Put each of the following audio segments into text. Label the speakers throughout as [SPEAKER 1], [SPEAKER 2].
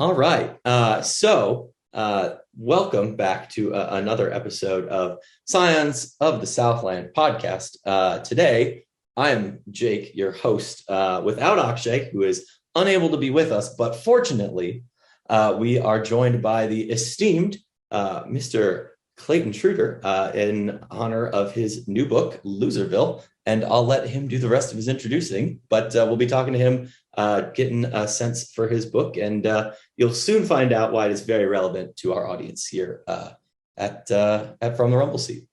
[SPEAKER 1] All right. Welcome back to another episode of Scions of the Southland podcast. Today, I am Jake, your host, without Akshay, who is unable to be with us. But fortunately, we are joined by the esteemed Mr. Clayton Trutor in honor of his new book, Loserville. And I'll let him do the rest of his introducing, but we'll be talking to him, getting a sense for his book, and you'll soon find out why it is very relevant to our audience here at From the Rumble Seat.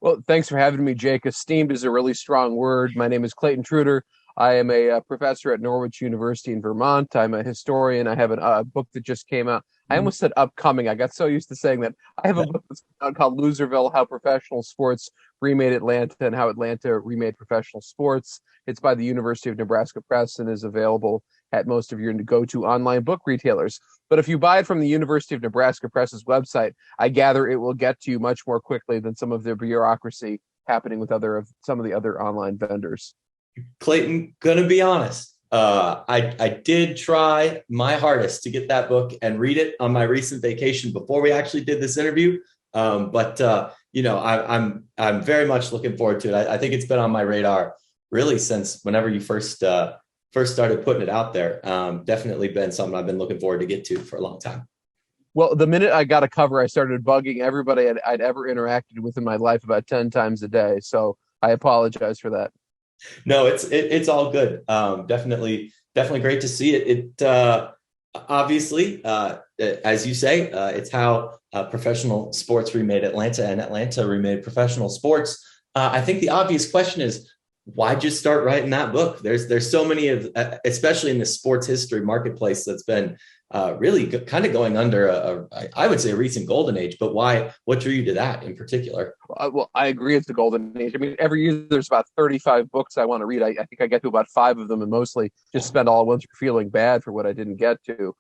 [SPEAKER 2] Well, thanks for having me, Jake. Esteemed is a really strong word. My name is Clayton Trutor. I am a professor at Norwich University in Vermont. I'm a historian. I have a book that just came out. I almost said upcoming. I got so used to saying that. I have a book that's out called Loserville, How Professional Sports Remade Atlanta and How Atlanta Remade Professional Sports. It's by the University of Nebraska Press and is available at most of your go-to online book retailers. But if you buy it from the University of Nebraska Press's website, I gather it will get to you much more quickly than some of the bureaucracy happening with some of the other online vendors.
[SPEAKER 1] Clayton, gonna be honest. I did try my hardest to get that book and read it on my recent vacation before we actually did this interview. I'm very much looking forward to it. I think it's been on my radar really since whenever you first started putting it out there. Definitely been something I've been looking forward to get to for a long time.
[SPEAKER 2] Well, the minute I got a cover, I started bugging everybody I'd ever interacted with in my life about 10 times a day. So I apologize for that.
[SPEAKER 1] No, it's all good. Definitely great to see it. It obviously, as you say, it's how professional sports remade Atlanta and Atlanta remade professional sports. I think the obvious question is, why'd you start writing that book? There's so many of, especially in the sports history marketplace, that's been really kind of going under I would say a recent golden age. But why? What drew you to that in particular?
[SPEAKER 2] Well, I agree it's the golden age. I mean, every year there's about 35 books I want to read. I think I get to about 5 of them, and mostly just spend all winter feeling bad for what I didn't get to.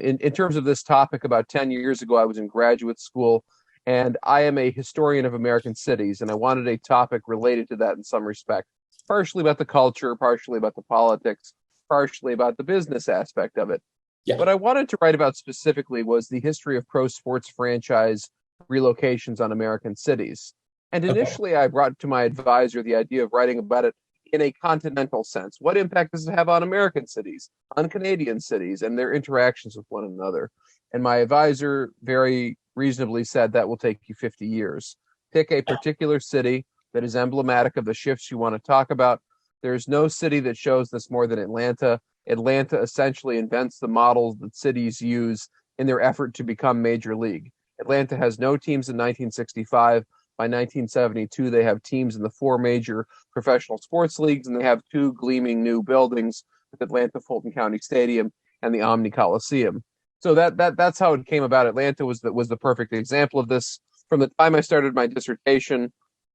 [SPEAKER 2] In terms of this topic, about 10 years ago, I was in graduate school, and I am a historian of American cities, and I wanted a topic related to that in some respect, partially about the culture, partially about the politics, partially about the business aspect of it.
[SPEAKER 1] Yeah.
[SPEAKER 2] What I wanted to write about specifically was the history of pro sports franchise relocations on American cities. And initially, I brought to my advisor the idea of writing about it in a continental sense. What impact does it have on American cities, on Canadian cities, and their interactions with one another? And my advisor very reasonably said that will take you 50 years. Pick a particular city that is emblematic of the shifts you want to talk about. There's no city that shows this more than Atlanta. Atlanta essentially invents the models that cities use in their effort to become major league. Atlanta has no teams in 1965. By 1972, they have teams in the 4 major professional sports leagues, and they have 2 gleaming new buildings with Atlanta Fulton County Stadium and the Omni Coliseum. So that's how it came about. Atlanta was the perfect example of this. From the time I started my dissertation,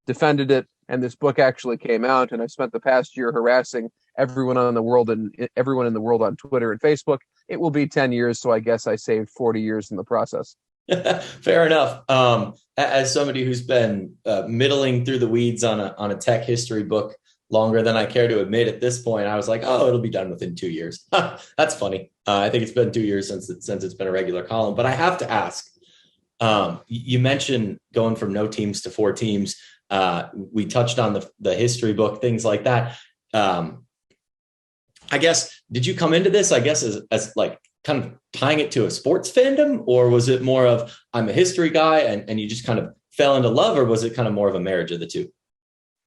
[SPEAKER 2] defended it, and this book actually came out, and I spent the past year harassing everyone in the world on Twitter and Facebook. It will be 10 years, so I guess I saved 40 years in the process.
[SPEAKER 1] Fair enough. As somebody who's been middling through the weeds on a tech history book longer than I care to admit at this point, I was like, oh, it'll be done within 2 years. That's funny. I think it's been 2 years since it's been a regular column. But I have to ask, you mentioned going from no teams to 4 teams. We touched on the history book, things like that. I guess, did you come into this, I guess, as like kind of tying it to a sports fandom, or was it more of, I'm a history guy and you just kind of fell into love, or was it kind of more of a marriage of the two?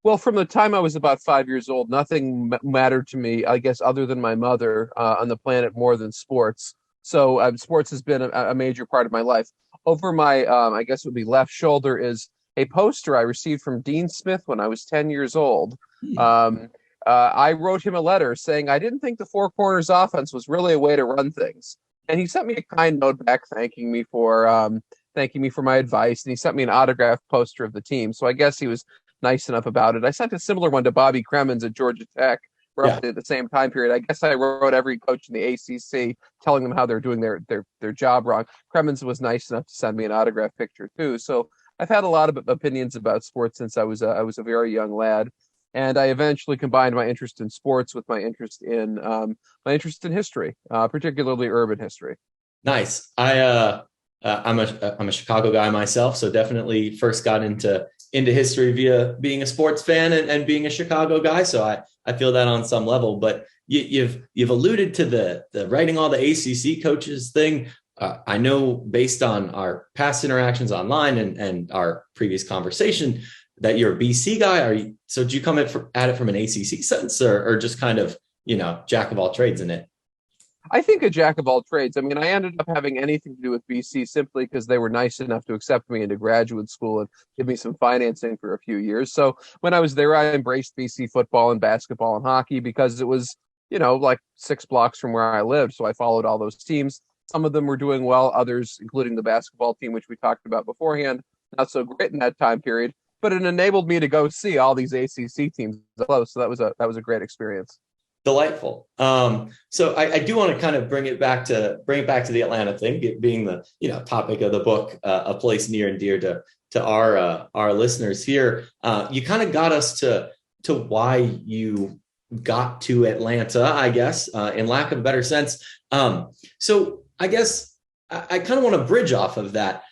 [SPEAKER 2] Well, from the time I was about 5 years old, nothing mattered to me, I guess, other than my mother on the planet more than sports. So sports has been a major part of my life. Over my, I guess it would be left shoulder, is a poster I received from Dean Smith when I was 10 years old. I wrote him a letter saying I didn't think the 4 corners offense was really a way to run things. And he sent me a kind note back thanking me for my advice. And he sent me an autographed poster of the team. So I guess he was nice enough about it. I sent a similar one to Bobby Cremins at Georgia Tech roughly at the same time period. I guess I wrote every coach in the ACC telling them how they're doing their job wrong. Cremins was nice enough to send me an autographed picture too. So I've had a lot of opinions about sports since I was a very young lad. And I eventually combined my interest in sports with my interest in history, particularly urban history.
[SPEAKER 1] Nice. I'm a Chicago guy myself, so definitely first got into history via being a sports fan and being a Chicago guy. So I feel that on some level. But you've alluded to the writing all the ACC coaches thing. I know based on our past interactions online and our previous conversation that you're a BC guy. So do you come at it from an ACC sense, or just kind of jack of all trades in it?
[SPEAKER 2] I think a jack of all trades. I mean, I ended up having anything to do with BC simply because they were nice enough to accept me into graduate school and give me some financing for a few years. So when I was there, I embraced BC football and basketball and hockey because it was, like 6 blocks from where I lived. So I followed all those teams. Some of them were doing well, others, including the basketball team, which we talked about beforehand, not so great in that time period. But it enabled me to go see all these ACC teams close. So that was a great experience.
[SPEAKER 1] Delightful. So I do want to kind of bring it back to the Atlanta thing, being the topic of the book, a place near and dear to our listeners here. You kind of got us to why you got to Atlanta, I guess, in lack of a better sense. So I guess I kind of want to bridge off of that.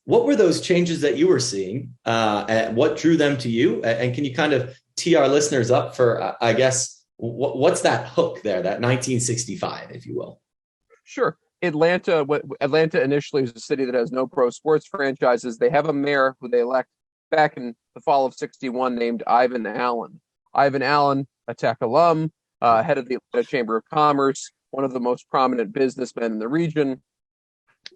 [SPEAKER 1] What were those changes that you were seeing? And what drew them to you? And can you kind of tee our listeners up for, I guess, what's that hook there, that 1965, if you will?
[SPEAKER 2] Sure. Atlanta initially is a city that has no pro sports franchises. They have a mayor who they elect back in the fall of 61 named Ivan Allen. Ivan Allen, a Tech alum, head of the Atlanta Chamber of Commerce, one of the most prominent businessmen in the region,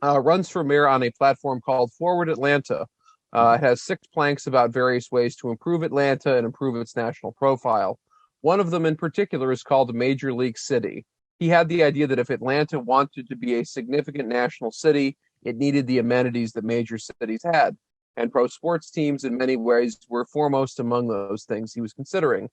[SPEAKER 2] runs for mayor on a platform called Forward Atlanta. It has 6 planks about various ways to improve Atlanta and improve its national profile. One of them in particular is called Major League City. He had the idea that if Atlanta wanted to be a significant national city, it needed the amenities that major cities had. And pro sports teams, in many ways, were foremost among those things he was considering.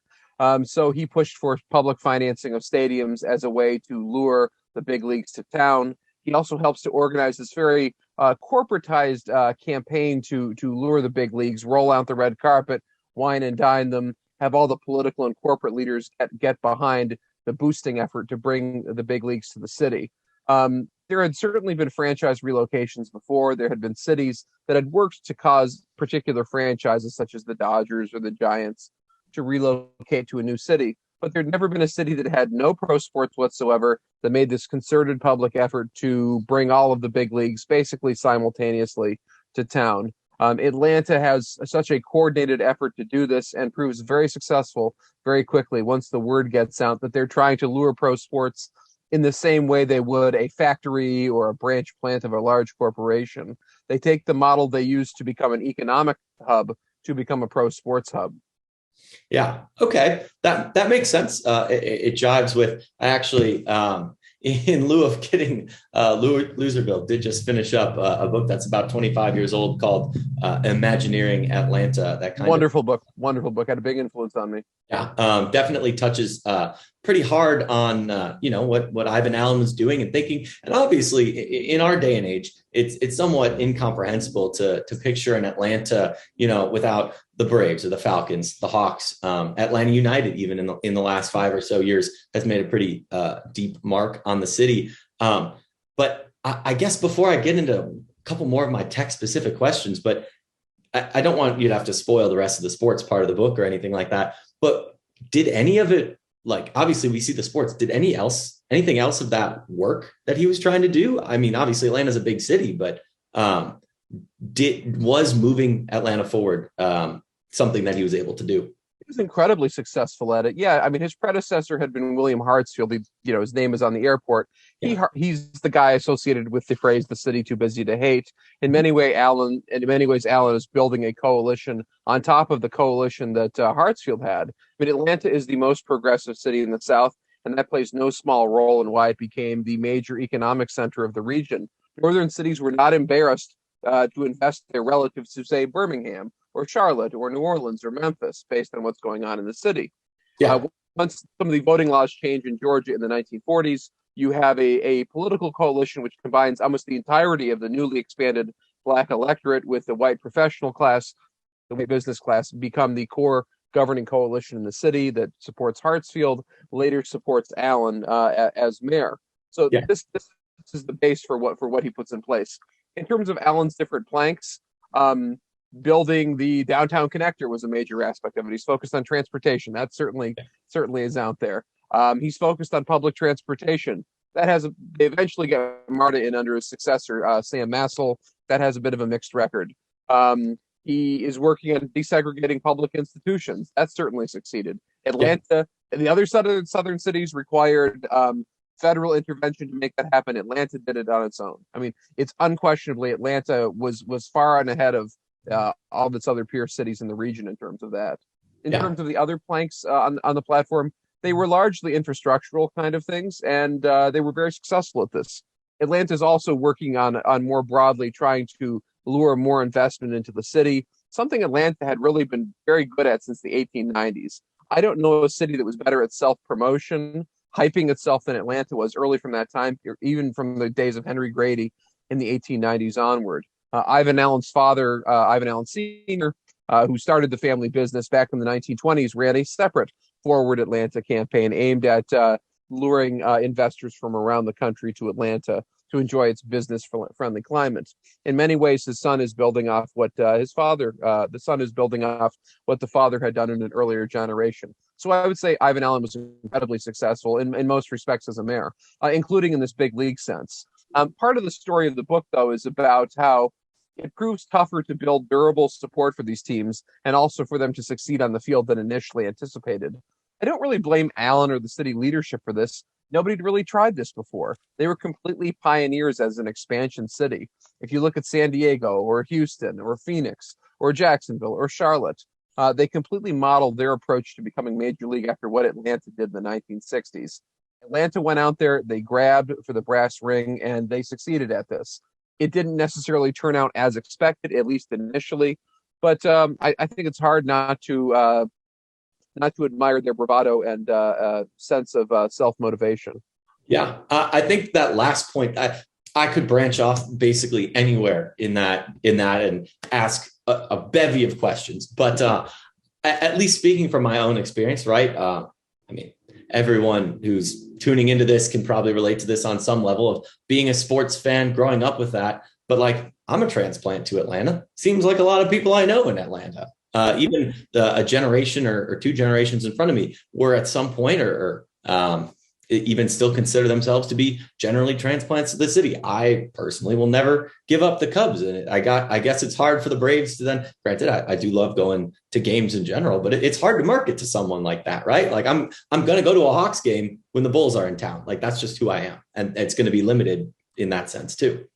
[SPEAKER 2] So he pushed for public financing of stadiums as a way to lure the big leagues to town. He also helps to organize this very corporatized campaign to lure the big leagues, roll out the red carpet, wine and dine them, have all the political and corporate leaders get behind the boosting effort to bring the big leagues to the city. There had certainly been franchise relocations before. There had been cities that had worked to cause particular franchises, such as the Dodgers or the Giants, to relocate to a new city. But there'd never been a city that had no pro sports whatsoever that made this concerted public effort to bring all of the big leagues basically simultaneously to town. Atlanta has such a coordinated effort to do this and proves very successful very quickly once the word gets out that they're trying to lure pro sports in the same way they would a factory or a branch plant of a large corporation. They take the model they used to become an economic hub to become a pro sports hub.
[SPEAKER 1] Yeah. Okay. That makes sense. It jives with, I actually, in lieu of getting Loserville, did just finish up a book that's about 25 years old called Imagineering Atlanta. That kind
[SPEAKER 2] Wonderful book. Wonderful book. Had a big influence on me.
[SPEAKER 1] Yeah, definitely touches pretty hard on what Ivan Allen was doing and thinking, and obviously in our day and age, it's somewhat incomprehensible to picture an Atlanta, without the Braves or the Falcons, the Hawks. Atlanta United, even in the last 5 or so years, has made a pretty deep mark on the city. But I guess before I get into a couple more of my tech specific questions, but I don't want you to have to spoil the rest of the sports part of the book or anything like that. But did any of it, obviously we see the sports, did anything else of that work that he was trying to do? I mean, obviously Atlanta's a big city, but was moving Atlanta forward something that he was able to do?
[SPEAKER 2] He was incredibly successful at it. Yeah, I mean, his predecessor had been William Hartsfield. His name is on the airport. Yeah. He's the guy associated with the phrase "the city too busy to hate." In many ways, Allen is building a coalition on top of the coalition that Hartsfield had. I mean, Atlanta is the most progressive city in the South, and that plays no small role in why it became the major economic center of the region. Northern cities were not embarrassed to invest their relatives to, say, Birmingham or Charlotte or New Orleans or Memphis based on what's going on in the city. Yeah. Once some of the voting laws change in Georgia in the 1940s, you have a political coalition which combines almost the entirety of the newly expanded black electorate with the white professional class, the white business class, become the core governing coalition in the city that supports Hartsfield, later supports Allen as mayor. So yeah. This this is the base for what he puts in place. In terms of Allen's different planks, building the downtown connector was a major aspect of it. He's focused on transportation. That certainly is out there. He's focused on public transportation. They eventually get MARTA in under his successor, Sam Massel. That has a bit of a mixed record. He is working on desegregating public institutions. That certainly succeeded. Atlanta and the other southern cities required federal intervention to make that happen. Atlanta did it on its own. I mean, it's unquestionably Atlanta was far on ahead of all of its other peer cities in the region in terms of that. In terms of the other planks on the platform, they were largely infrastructural kind of things, and they were very successful at this. Atlanta is also working on more broadly trying to lure more investment into the city, something Atlanta had really been very good at since the 1890s. I don't know a city that was better at self-promotion, hyping itself than Atlanta was early from that time, even from the days of Henry Grady in the 1890s onward. Ivan Allen's father, Ivan Allen Sr., who started the family business back in the 1920s, ran a separate Forward Atlanta campaign aimed at luring investors from around the country to Atlanta to enjoy its business-friendly climate. In many ways, his son is building off what the father had done in an earlier generation. So I would say Ivan Allen was incredibly successful in most respects as a mayor, including in this big league sense. Part of the story of the book, though, is about how it proves tougher to build durable support for these teams and also for them to succeed on the field than initially anticipated. I don't really blame Allen or the city leadership for this. Nobody had really tried this before. They were completely pioneers as an expansion city. If you look at San Diego or Houston or Phoenix or Jacksonville or Charlotte, they completely modeled their approach to becoming major league after what Atlanta did in the 1960s. Atlanta went out there, they grabbed for the brass ring, and they succeeded at this. It didn't necessarily turn out as expected, at least initially, but I think it's hard not to admire their bravado and sense of self-motivation.
[SPEAKER 1] Yeah, I think that last point, I could branch off basically anywhere in that and ask a bevy of questions. But at least speaking from my own experience, right? I mean, everyone who's tuning into this can probably relate to this on some level of being a sports fan, growing up with that. But like, I'm a transplant to Atlanta. Seems like a lot of people I know in Atlanta. Even a generation or two generations in front of me were at some point or even still consider themselves to be generally transplants to the city. I personally will never give up the Cubs. And I guess it's hard for the Braves to then, granted, I do love going to games in general, but it's hard to market to someone like that, right? Like I'm going to go to a Hawks game when the Bulls are in town. Like that's just who I am. And it's going to be limited in that sense too.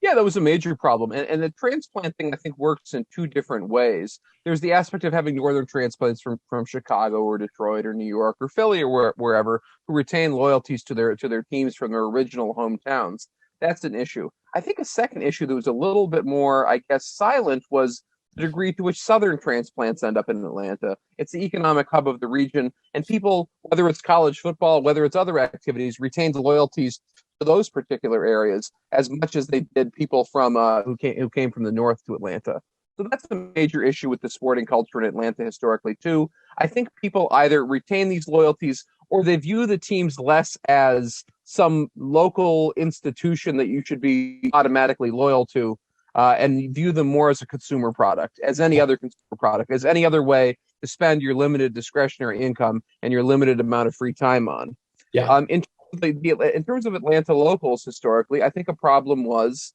[SPEAKER 2] Yeah, that was a major problem. And the transplant thing, I think, works in two different ways. There's the aspect of having northern transplants from Chicago or Detroit or New York or Philly or wherever who retain loyalties to their teams from their original hometowns. That's an issue. I think a second issue that was a little bit more, I guess, silent was the degree to which southern transplants end up in Atlanta. It's the economic hub of the region, and people, whether it's college football, whether it's other activities, retain the loyalties to those particular areas as much as they did people from who came from the north to Atlanta. So that's a major issue with the sporting culture in Atlanta historically too. I think people either retain these loyalties or they view the teams less as some local institution that you should be automatically loyal to, and view them more as a consumer product, as any other consumer product, as any other way to spend your limited discretionary income and your limited amount of free time on.
[SPEAKER 1] Yeah.
[SPEAKER 2] In terms of Atlanta locals historically, I think a problem was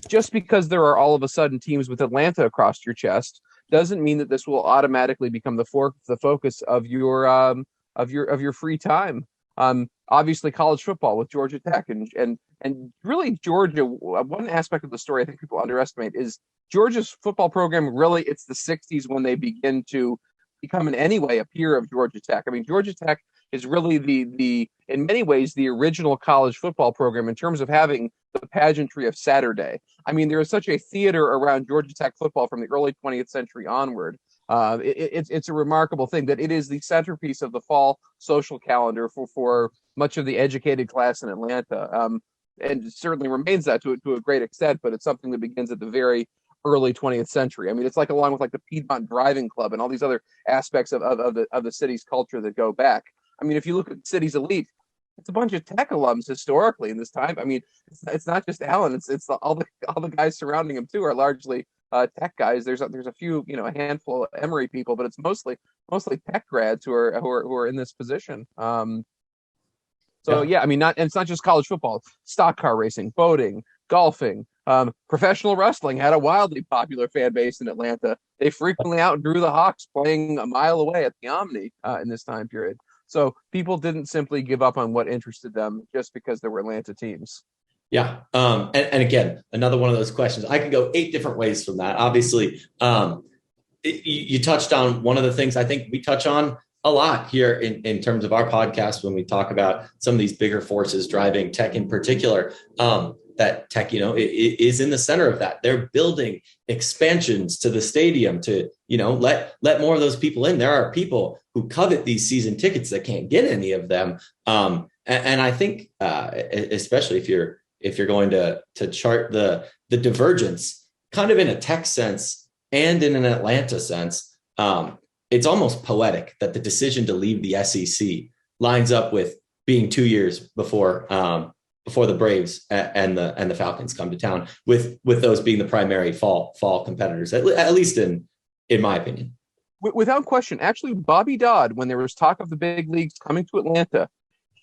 [SPEAKER 2] just because there are all of a sudden teams with Atlanta across your chest doesn't mean that this will automatically become the focus of your free time. Obviously, college football with Georgia Tech and really Georgia. One aspect of the story I think people underestimate is Georgia's football program. Really, it's the '60s when they begin to become in any way a peer of Georgia Tech. I mean, Georgia Tech is really the in many ways the original college football program in terms of having the pageantry of Saturday. I mean, there is such a theater around Georgia Tech football from the early 20th century onward. It's a remarkable thing that it is the centerpiece of the fall social calendar for much of the educated class in Atlanta, and it certainly remains that to a great extent. But it's something that begins at the very early 20th century. I mean, it's like along with like the Piedmont Driving Club and all these other aspects of the city's culture that go back. I mean, if you look at the city's elite, it's a bunch of Tech alums historically in this time. I mean, it's not just Allen; it's all the guys surrounding him too are largely Tech guys. There's a few, a handful of Emory people, but it's mostly Tech grads who are in this position. So yeah, I mean, and it's not just college football, stock car racing, boating, golfing, professional wrestling had a wildly popular fan base in Atlanta. They frequently outdrew the Hawks playing a mile away at the Omni in this time period. So people didn't simply give up on what interested them just because there were Atlanta teams.
[SPEAKER 1] Yeah. And again, another one of those questions. I could go 8 different ways from that. Obviously, you touched on one of the things I think we touch on a lot here in terms of our podcast when we talk about some of these bigger forces driving Tech in particular. That Tech, is in the center of that. They're building expansions to the stadium to, let more of those people in. There are people who covet these season tickets that can't get any of them. And I think, especially if you're going to chart the divergence, kind of in a Tech sense and in an Atlanta sense, it's almost poetic that the decision to leave the SEC lines up with being 2 years before the Braves and the Falcons come to town, with those being the primary fall competitors, at least in my opinion.
[SPEAKER 2] Without question, actually, Bobby Dodd, when there was talk of the big leagues coming to Atlanta,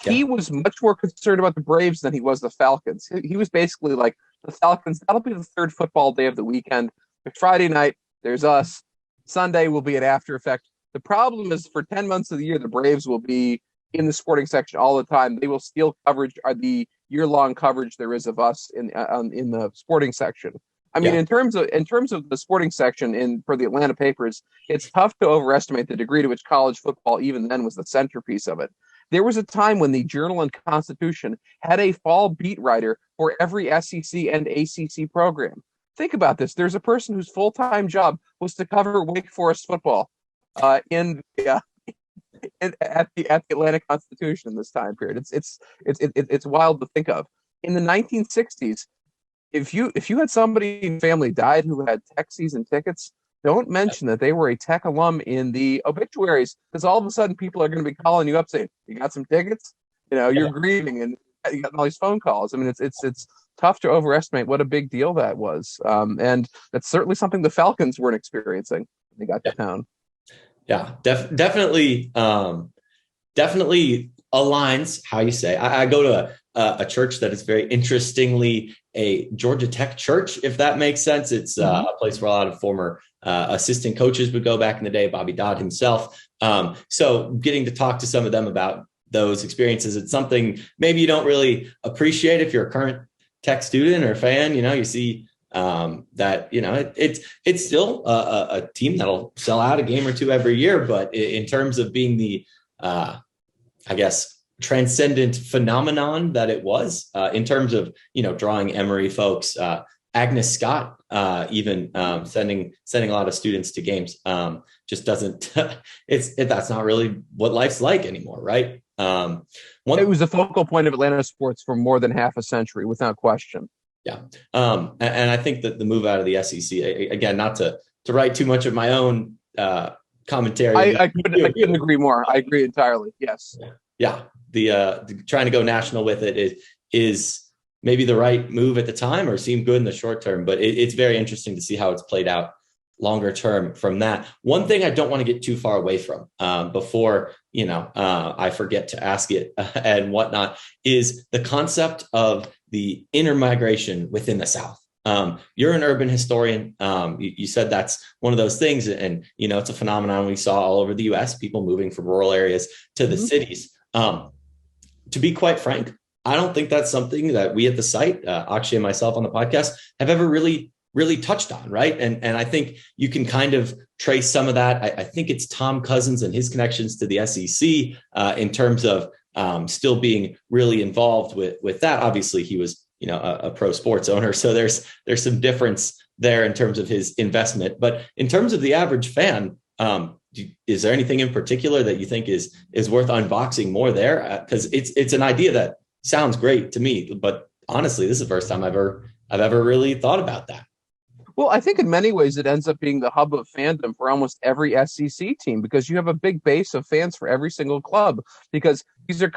[SPEAKER 2] he was much more concerned about the Braves than he was the Falcons. He was basically like, the Falcons, that'll be the third football day of the weekend. Friday night, there's us. Sunday will be an after effect. The problem is, for 10 months of the year, the Braves will be in the sporting section all the time. They will steal coverage, or the year-long coverage there is of us in the sporting section. I mean, in terms of the sporting section for the Atlanta papers, it's tough to overestimate the degree to which college football even then was the centerpiece of it. There was a time when the Journal and Constitution had a fall beat writer for every SEC and ACC program. Think about this. There's a person whose full-time job was to cover Wake Forest football at the Atlanta Constitution in this time period. It's wild to think of. In the 1960s, if you had somebody in your family died who had Tech season tickets, don't mention that they were a Tech alum in the obituaries, because all of a sudden people are going to be calling you up saying, "You got some tickets?" You're grieving, and you got all these phone calls. I mean, it's tough to overestimate what a big deal that was, and that's certainly something the Falcons weren't experiencing when they got to town.
[SPEAKER 1] Yeah, definitely aligns how you say. I go to a church that is very interestingly a Georgia Tech church, if that makes sense. It's a place where a lot of former assistant coaches would go back in the day, Bobby Dodd himself. So getting to talk to some of them about those experiences, it's something maybe you don't really appreciate if you're a current Tech student or fan. You see that it's still a team that'll sell out a game or two every year, but in terms of being the I guess transcendent phenomenon that it was, in terms of drawing Emory folks, Agnes Scott even sending a lot of students to games, just doesn't that's not really what life's like anymore, right?
[SPEAKER 2] It was a focal point of Atlanta sports for more than half a century, without question.
[SPEAKER 1] Yeah. And I think that the move out of the SEC, again, not to write too much of my own commentary.
[SPEAKER 2] I couldn't agree more. I agree entirely. Yes.
[SPEAKER 1] Yeah. The trying to go national with it is maybe the right move at the time, or seemed good in the short term, but it's very interesting to see how it's played out longer term from that. One thing I don't want to get too far away from before, I forget to ask it and whatnot, is the concept of the intermigration within the South. You're an urban historian. You said that's one of those things, and it's a phenomenon we saw all over the U.S., people moving from rural areas to the cities. To be quite frank, I don't think that's something that we at the site, Akshay and myself on the podcast, have ever really touched on, right? And I think you can kind of trace some of that. I think it's Tom Cousins and his connections to the SEC in terms of still being really involved with that. Obviously, he was a pro sports owner, so there's some difference there in terms of his investment. But in terms of the average fan, is there anything in particular that you think is worth unboxing more there? Because it's an idea that sounds great to me, but honestly, this is the first time I've ever really thought about that.
[SPEAKER 2] Well, I think in many ways it ends up being the hub of fandom for almost every SEC team, because you have a big base of fans for every single club. Because these are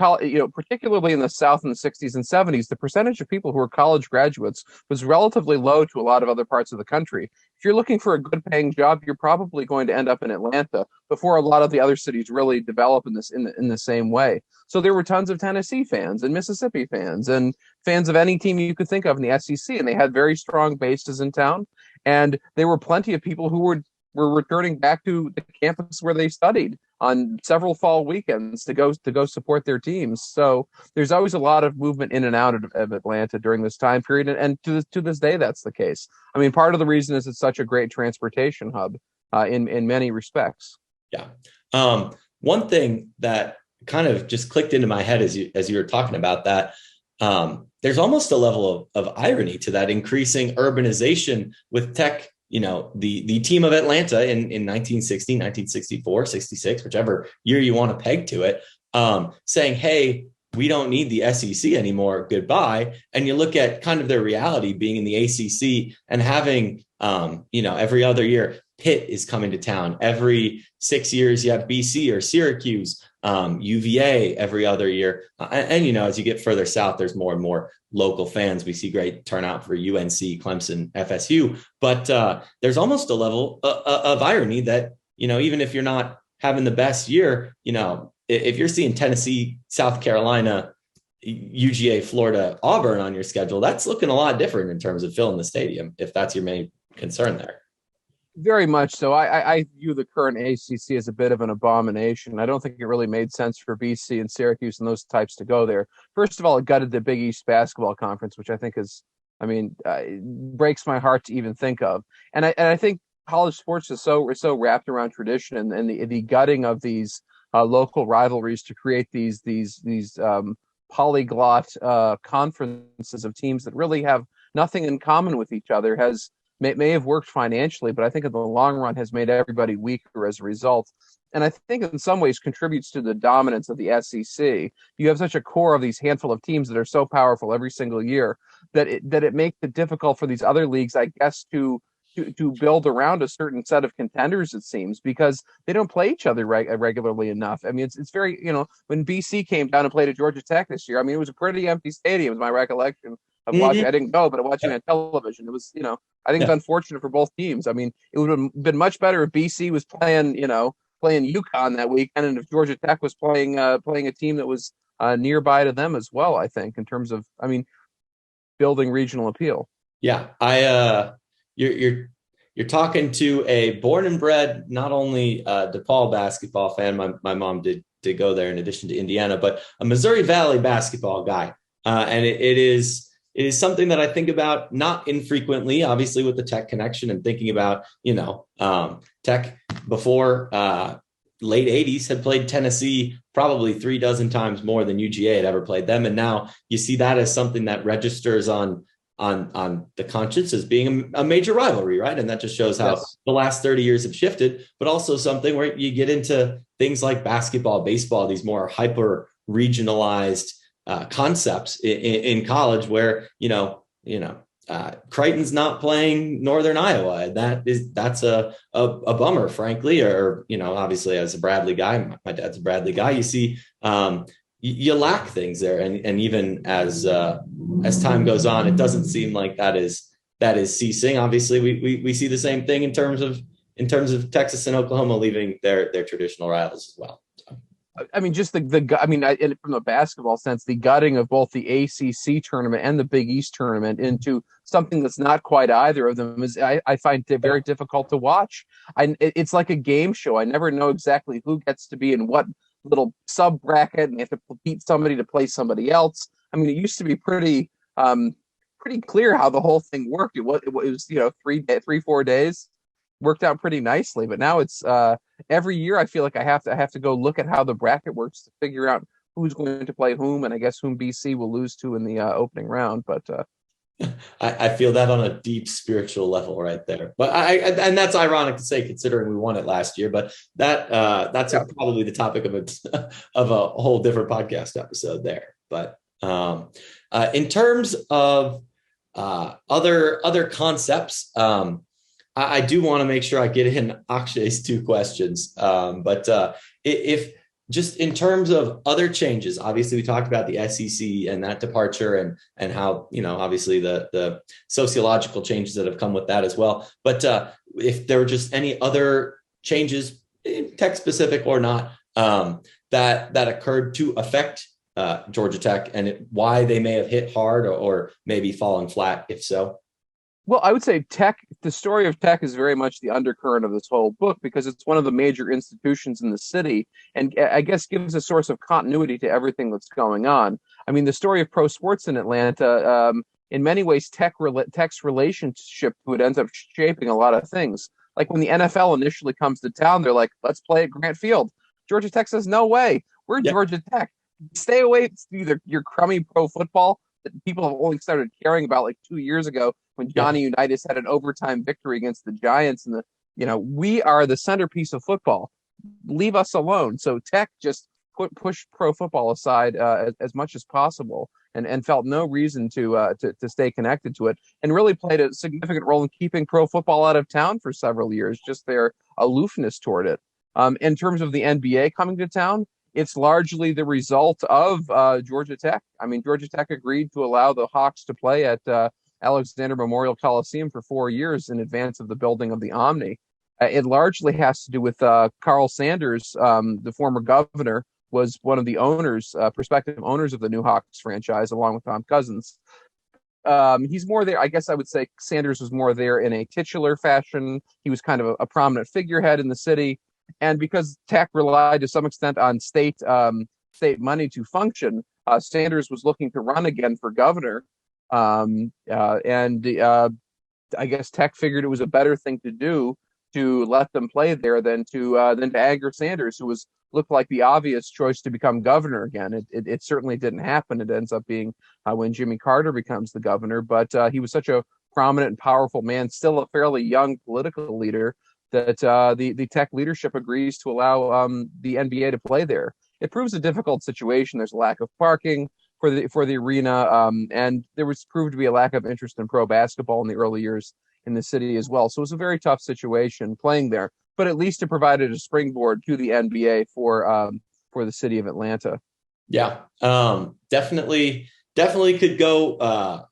[SPEAKER 2] particularly in the South in the 60s and 70s, the percentage of people who were college graduates was relatively low to a lot of other parts of the country. If you're looking for a good paying job, you're probably going to end up in Atlanta before a lot of the other cities really develop in the same way. So there were tons of Tennessee fans and Mississippi fans and fans of any team you could think of in the SEC, and they had very strong bases in town. And there were plenty of people who were returning back to the campus where they studied on several fall weekends to go support their teams. So there's always a lot of movement in and out of Atlanta during this time period, and to this day that's the case. I mean, part of the reason is it's such a great transportation hub in many respects.
[SPEAKER 1] Yeah. One thing that kind of just clicked into my head as you were talking about that, there's almost a level of irony to that increasing urbanization with Tech. The team of Atlanta in 1960, 1964, 66, whichever year you want to peg to it, saying, hey, we don't need the SEC anymore. Goodbye. And you look at kind of their reality being in the ACC and having, every other year, Pitt is coming to town. Every 6 years, you have BC or Syracuse, UVA every other year. And as you get further south, there's more and more local fans. We see great turnout for UNC, Clemson, FSU. But there's almost a level of irony that, even if you're not having the best year, if you're seeing Tennessee, South Carolina, UGA, Florida, Auburn on your schedule, that's looking a lot different in terms of filling the stadium, if that's your main concern there.
[SPEAKER 2] Very much so. I view the current ACC as a bit of an abomination. I don't think it really made sense for BC and Syracuse and those types to go there. First of all, it gutted the Big East basketball conference, which I think breaks my heart to even think of. And I think college sports is so wrapped around tradition and the gutting of these local rivalries to create these polyglot conferences of teams that really have nothing in common with each other may have worked financially, but I think in the long run has made everybody weaker as a result. And I think in some ways contributes to the dominance of the SEC. You have such a core of these handful of teams that are so powerful every single year that it makes it difficult for these other leagues, I guess, to build around a certain set of contenders, it seems, because they don't play each other regularly enough. I mean, it's very, when BC came down and played at Georgia Tech this year, I mean, it was a pretty empty stadium, is my recollection of watching. I didn't go, but watching on television, it was, I think it's unfortunate for both teams. I mean, it would have been much better if BC was playing UConn that weekend, and if Georgia Tech was playing a team that was nearby to them as well. I think in terms of, building regional appeal.
[SPEAKER 1] Yeah, you're talking to a born and bred, not only DePaul basketball fan. My mom did go there in addition to Indiana, but a Missouri Valley basketball guy, and it is something that I think about not infrequently, obviously with the Tech connection and thinking about, Tech before late 80s had played Tennessee probably 36 times more than UGA had ever played them. And now you see that as something that registers on the conscience as being a major rivalry, right? And that just shows how the last 30 years have shifted, but also something where you get into things like basketball, baseball, these more hyper regionalized concepts in college where, Creighton's not playing Northern Iowa. That's a bummer, frankly, or, obviously as a Bradley guy, my dad's a Bradley guy, you see, you lack things there. And even as time goes on, it doesn't seem like that is ceasing. Obviously we see the same thing in terms of Texas and Oklahoma leaving their traditional rivals as well.
[SPEAKER 2] I mean, just from the basketball sense, the gutting of both the ACC tournament and the Big East tournament into something that's not quite either of them is, I find it very difficult to watch. It's like a game show. I never know exactly who gets to be in what little sub bracket, and they have to beat somebody to play somebody else. I mean, it used to be pretty clear how the whole thing worked. It was 3-4 days. Worked out pretty nicely, but now it's every year I feel like I have to go look at how the bracket works to figure out who's going to play whom, and I guess whom BC will lose to in the opening round. But
[SPEAKER 1] I feel that on a deep spiritual level right there. But and that's ironic to say considering we won it last year. But that's probably the topic of a whole different podcast episode there. But in terms of other concepts. I do want to make sure I get in Akshay's two questions. But if just in terms of other changes, obviously we talked about the SEC and that departure and how, obviously the sociological changes that have come with that as well. But if there were just any other changes, tech specific or not, that occurred to affect Georgia Tech and why they may have hit hard or maybe fallen flat, if so.
[SPEAKER 2] Well, I would say the story of Tech is very much the undercurrent of this whole book because it's one of the major institutions in the city and I guess gives a source of continuity to everything that's going on. I mean, the story of pro sports in Atlanta, in many ways, Tech's relationship to it ends up shaping a lot of things. Like when the NFL initially comes to town, they're like, let's play at Grant Field. Georgia Tech says, no way. We're Georgia Tech. Stay away from either your crummy pro football that people have only started caring about like 2 years ago when Johnny Unitas had an overtime victory against the Giants. And we are the centerpiece of football. Leave us alone. So Tech just pushed pro football aside as much as possible and felt no reason to stay connected to it and really played a significant role in keeping pro football out of town for several years, just their aloofness toward it. In terms of the NBA coming to town, it's largely the result of Georgia Tech. I mean, Georgia Tech agreed to allow the Hawks to play at Alexander Memorial Coliseum for 4 years in advance of the building of the Omni. It largely has to do with Carl Sanders, the former governor, was one of the owners, prospective owners of the new Hawks franchise, along with Tom Cousins. He's more there. I guess I would say Sanders was more there in a titular fashion. He was kind of a prominent figurehead in the city. And because Tech relied to some extent on state money to function, Sanders was looking to run again for governor. I guess Tech figured it was a better thing to do to let them play there than to anger Sanders, who looked like the obvious choice to become governor again. It certainly didn't happen. It ends up being when Jimmy Carter becomes the governor. But he was such a prominent and powerful man, still a fairly young political leader, that the Tech leadership agrees to allow the NBA to play there. It proves a difficult situation. There's a lack of parking for the arena, and there was proved to be a lack of interest in pro basketball in the early years in the city as well. So it was a very tough situation playing there, but at least it provided a springboard to the NBA for the city of Atlanta.
[SPEAKER 1] Yeah, definitely could go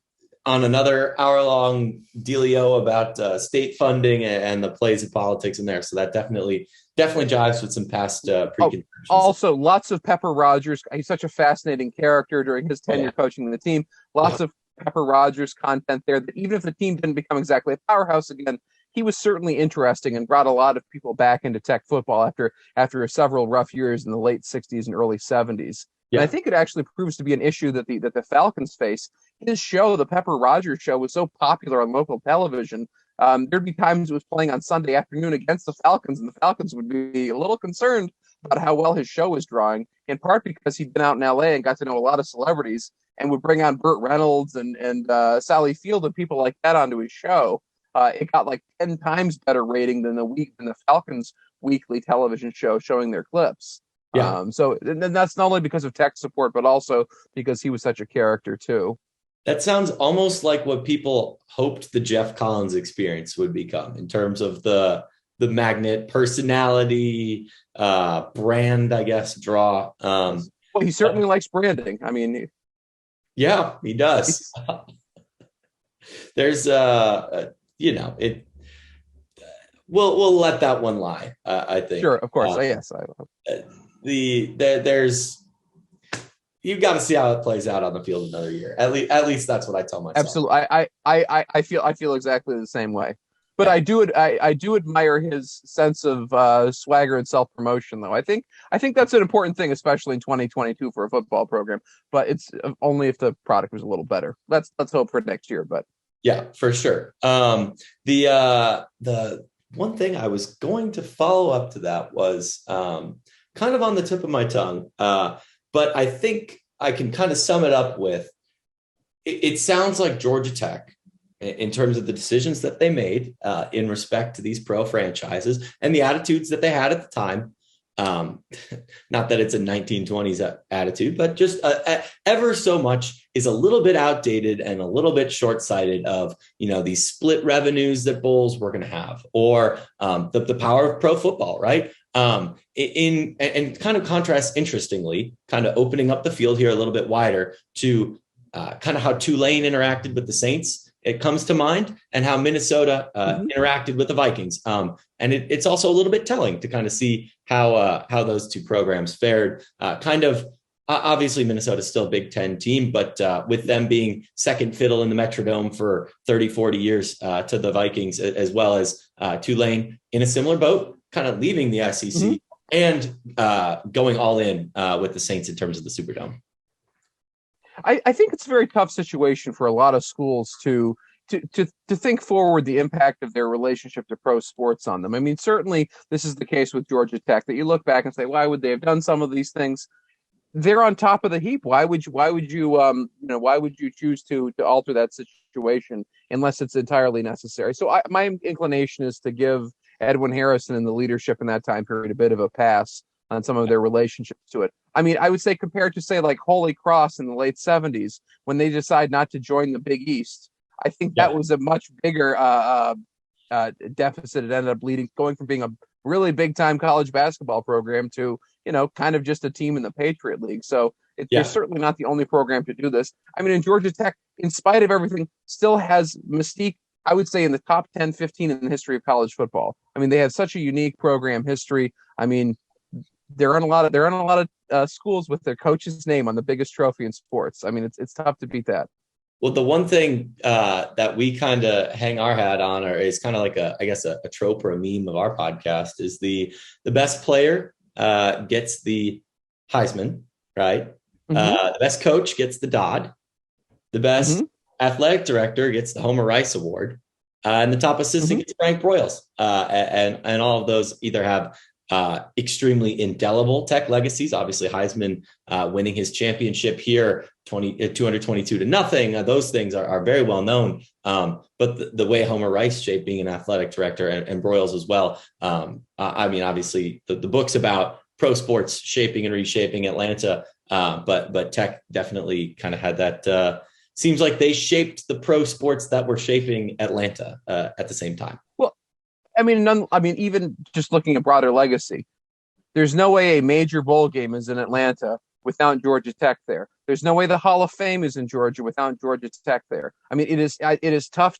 [SPEAKER 1] on another hour-long dealio about state funding and the plays of politics in there. So that definitely jives with some past preconceptions.
[SPEAKER 2] Also, lots of Pepper Rogers. He's such a fascinating character during his tenure coaching the team. Lots of Pepper Rogers content there that even if the team didn't become exactly a powerhouse again, he was certainly interesting and brought a lot of people back into Tech football after several rough years in the late 60s and early 70s. And I think it actually proves to be an issue that the Falcons face. His show, the Pepper Rogers Show, was so popular on local television. There'd be times it was playing on Sunday afternoon against the Falcons, and the Falcons would be a little concerned about how well his show was drawing, in part because he'd been out in LA and got to know a lot of celebrities and would bring on Burt Reynolds and Sally Field and people like that onto his show. It got like 10 times better rating than the Falcons' weekly television show showing their clips. So that's not only because of Tech support, but also because he was such a character too.
[SPEAKER 1] That sounds almost like what people hoped the Jeff Collins experience would become in terms of the magnet personality, brand, I guess, draw.
[SPEAKER 2] Well, he certainly likes branding. I mean,
[SPEAKER 1] yeah, he does. There's it. We'll let that one lie. I think.
[SPEAKER 2] Sure, of course. Yes.
[SPEAKER 1] There's you've got to see how it plays out on the field another year. At least that's what I tell myself.
[SPEAKER 2] Absolutely. I feel exactly the same way. But I do admire his sense of swagger and self-promotion, though. I think that's an important thing, especially in 2022 for a football program. But it's only if the product was a little better. Let's hope for next year. But
[SPEAKER 1] yeah, for sure. The one thing I was going to follow up to that was kind of on the tip of my tongue, but I think I can kind of sum it up with, it sounds like Georgia Tech, in terms of the decisions that they made in respect to these pro franchises and the attitudes that they had at the time. Not that it's a 1920s attitude, but just ever so much is a little bit outdated and a little bit short-sighted of, these split revenues that bowls were going to have, or the power of pro football, right? And kind of contrast, interestingly, kind of opening up the field here a little bit wider to kind of how Tulane interacted with the Saints. It comes to mind, and how Minnesota interacted with the Vikings. And it's also a little bit telling to kind of see how those two programs fared. Obviously, Minnesota's still a Big Ten team, but with them being second fiddle in the Metrodome for 30, 40 years to the Vikings, as well as Tulane in a similar boat, kind of leaving the SEC and going all in with the Saints in terms of the Superdome.
[SPEAKER 2] I think it's a very tough situation for a lot of schools to think forward the impact of their relationship to pro sports on them. I mean, certainly this is the case with Georgia Tech, that you look back and say, why would they have done some of these things? They're on top of the heap. Why would you choose to alter that situation unless it's entirely necessary? So my inclination is to give Edwin Harrison and the leadership in that time period a bit of a pass on some of their relationships to it. I mean, I would say compared to, say, like Holy Cross in the late 70s, when they decide not to join the Big East, I think that was a much bigger deficit. It ended up going from being a really big time college basketball program to, kind of just a team in the Patriot League. So they're certainly not the only program to do this. I mean, and Georgia Tech, in spite of everything, still has mystique, I would say, in the top 10, 15 in the history of college football. I mean, they have such a unique program history. I mean, they're on a lot of schools with their coach's name on the biggest trophy in sports. I mean, it's tough to beat that.
[SPEAKER 1] Well, the one thing that we kind of hang our hat on, or is kind of like a trope or a meme of our podcast, is the best player gets the Heisman, right? The best coach gets the Dodd. The best athletic director gets the Homer Rice Award. And the top assistant gets Frank Broyles. And all of those either have extremely indelible Tech legacies. Obviously, Heisman winning his championship here, 222-0. Those things are very well known. But the way Homer Rice shaped being an athletic director, and Broyles as well. I mean, obviously, the book's about pro sports shaping and reshaping Atlanta. But Tech definitely kind of had that. Seems like they shaped the pro sports that were shaping Atlanta at the same time.
[SPEAKER 2] Well, I mean, even just looking at broader legacy, there's no way a major bowl game is in Atlanta without Georgia Tech there. There's no way the Hall of Fame is in Georgia without Georgia Tech there. I mean, it is tough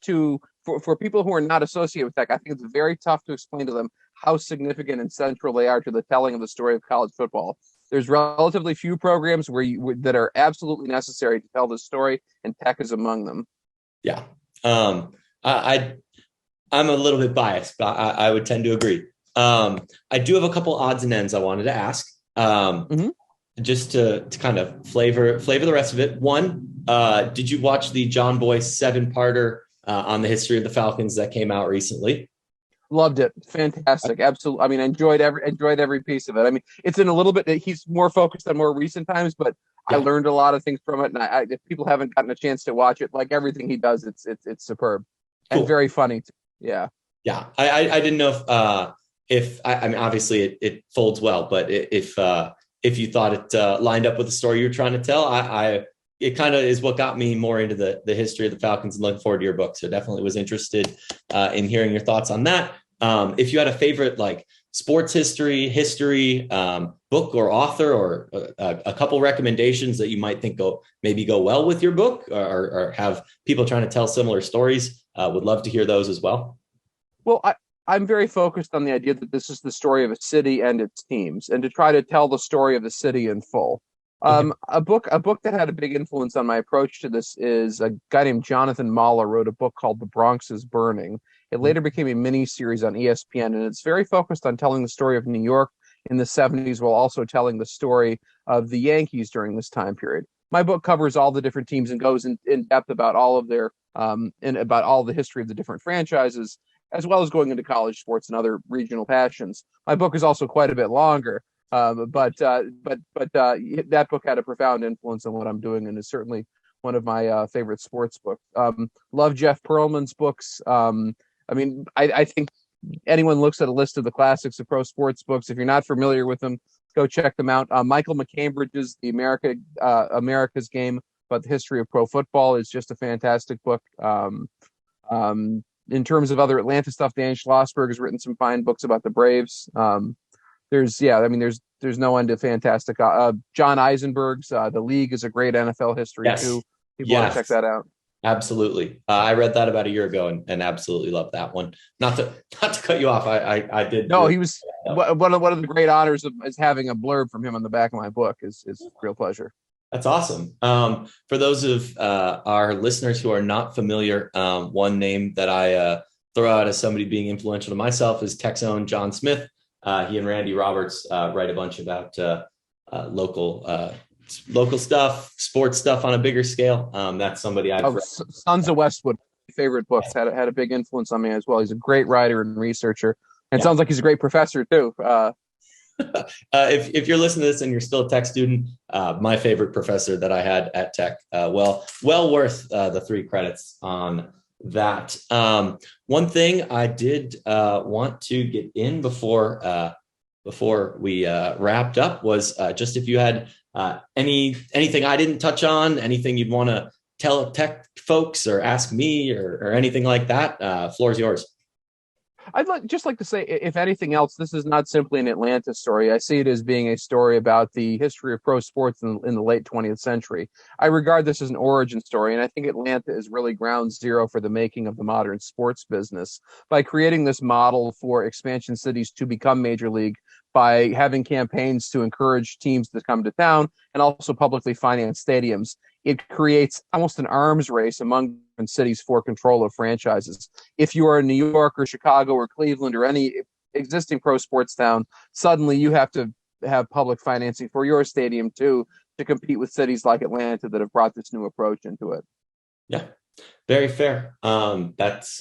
[SPEAKER 2] for people who are not associated with Tech. I think it's very tough to explain to them how significant and central they are to the telling of the story of college football. There's relatively few programs that are absolutely necessary to tell this story, and Tech is among them.
[SPEAKER 1] Yeah. I'm a little bit biased, but I would tend to agree. I do have a couple odds and ends I wanted to ask, just to kind of flavor the rest of it. One, did you watch the John Boyce 7-parter on the history of the Falcons that came out recently?
[SPEAKER 2] Loved it. Fantastic. Absolutely. I mean, enjoyed every piece of it. I mean, it's in a little bit, he's more focused on more recent times, but I learned a lot of things from it. And if people haven't gotten a chance to watch it, like everything he does, it's superb and very funny. Yeah. Yeah.
[SPEAKER 1] I didn't know if I mean, obviously it folds well, but if you thought it lined up with the story you're trying to tell, it kind of is what got me more into the history of the Falcons and looking forward to your book. So definitely was interested in hearing your thoughts on that. If you had a favorite, like sports history book or author, or a couple recommendations that you might think go well with your book, or have people trying to tell similar stories, would love to hear those as well.
[SPEAKER 2] Well, I'm very focused on the idea that this is the story of a city and its teams, and to try to tell the story of the city in full. A book that had a big influence on my approach to this is a guy named Jonathan Mahler wrote a book called The Bronx is Burning. It later became a mini series on ESPN, and it's very focused on telling the story of New York in the 70s while also telling the story of the Yankees during this time period. My book covers all the different teams and goes in depth about all of their and about all the history of the different franchises, as well as going into college sports and other regional passions. My book is also quite a bit longer. But that book had a profound influence on what I'm doing, and is certainly one of my favorite sports books. Love Jeff Pearlman's books. I mean, I think anyone looks at a list of the classics of pro sports books, if you're not familiar with them, go check them out. Michael McCambridge's The America's Game About the History of Pro Football is just a fantastic book. In terms of other Atlanta stuff, Dan Schlossberg has written some fine books about the Braves. there's no end to fantastic. John Eisenberg's The League is a great NFL history
[SPEAKER 1] Yes.
[SPEAKER 2] too. People want to check that out.
[SPEAKER 1] Absolutely. I read that about a year ago and absolutely loved that one. Not to cut you off. I did.
[SPEAKER 2] No, he was one of the great honors is having a blurb from him on the back of my book is a real pleasure.
[SPEAKER 1] That's awesome. For those of our listeners who are not familiar, one name that I throw out as somebody being influential to myself is Tech's own John Smith. He and Randy Roberts write a bunch about local stuff, sports stuff on a bigger scale. That's somebody I've read.
[SPEAKER 2] Sons of Westwood, my favorite books, had a big influence on me as well. He's a great writer and researcher, and sounds like he's a great professor too.
[SPEAKER 1] If you're listening to this and you're still a tech student, my favorite professor that I had at Tech, well worth the 3 credits on that. One thing I did want to get in before we wrapped up was just if you had anything I didn't touch on, anything you'd want to tell tech folks or ask me or anything like that, floor is yours.
[SPEAKER 2] I'd like to say, if anything else, this is not simply an Atlanta story. I see it as being a story about the history of pro sports in the late 20th century. I regard this as an origin story, and I think Atlanta is really ground zero for the making of the modern sports business. By creating this model for expansion cities to become major league, by having campaigns to encourage teams to come to town, and also publicly finance stadiums, it creates almost an arms race among cities for control of franchises. If you are in New York or Chicago or Cleveland or any existing pro sports town, suddenly you have to have public financing for your stadium too to compete with cities like Atlanta that have brought this new approach into it.
[SPEAKER 1] Yeah, very fair. That's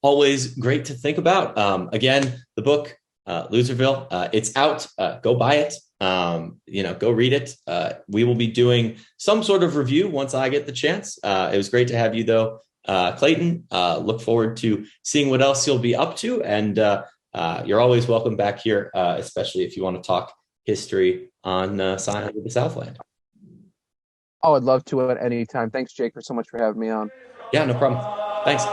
[SPEAKER 1] always great to think about. Again, the book, Loserville, it's out. Go buy it. Go read it. We will be doing some sort of review once I get the chance. It was great to have you though, Clayton. Look forward to seeing what else you'll be up to. And you're always welcome back here, especially if you want to talk history on Science of the Southland.
[SPEAKER 2] Oh, I'd love to at any time. Thanks, Jake, for so much for having me on.
[SPEAKER 1] Yeah, no problem. Thanks.